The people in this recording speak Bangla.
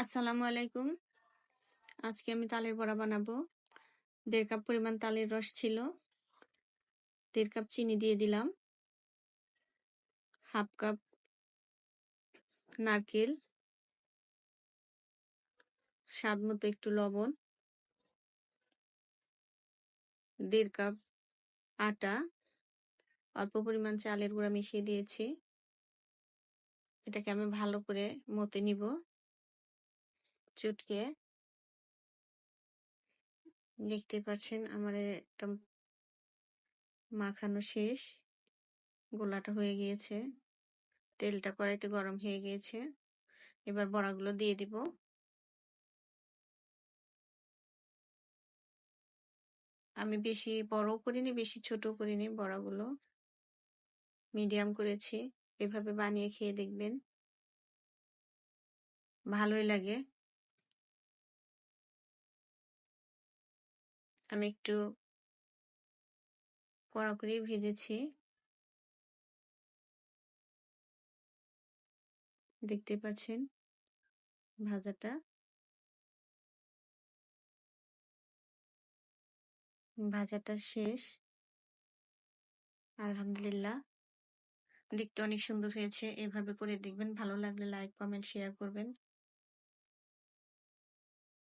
আসসালামু আলাইকুম। আজকে আমি তালের বড়া বানাবো। 1.5 কাপ পরিমাণ তালের রস ছিল। 1.5 কাপ চিনি দিয়ে দিলাম। 1/2 কাপ নারকেল, স্বাদ মতো একটু লবণ, 1.5 কাপ আটা, অল্প পরিমাণ চালের গুঁড়া মিশিয়ে দিয়েছি। এটাকে আমি ভালো করে মতে নিব চটকে। দেখতে পাচ্ছেন আমার একটা মাখানো শেষ। গোলাটা হয়ে গিয়েছে। তেলটা কড়াইতে গরম হয়ে গিয়েছে। এবার বড়াগুলো দিয়ে দিব। আমি বেশি বড়ও করিনি, বেশি ছোটও করিনি বড়াগুলো। মিডিয়াম করেছি। এভাবে বানিয়ে খেয়ে দেখবেন। ভালোই লাগে। আমি একটু কড়া করেই ভেজেছি। দেখতে পাচ্ছেন ভাজাটা। ভাজাটা শেষ। আলহামদুলিল্লাহ। দেখতে অনেক সুন্দর হয়েছে। এভাবে করে দেখবেন। ভালো লাগলে লাইক, কমেন্ট, শেয়ার করবেন।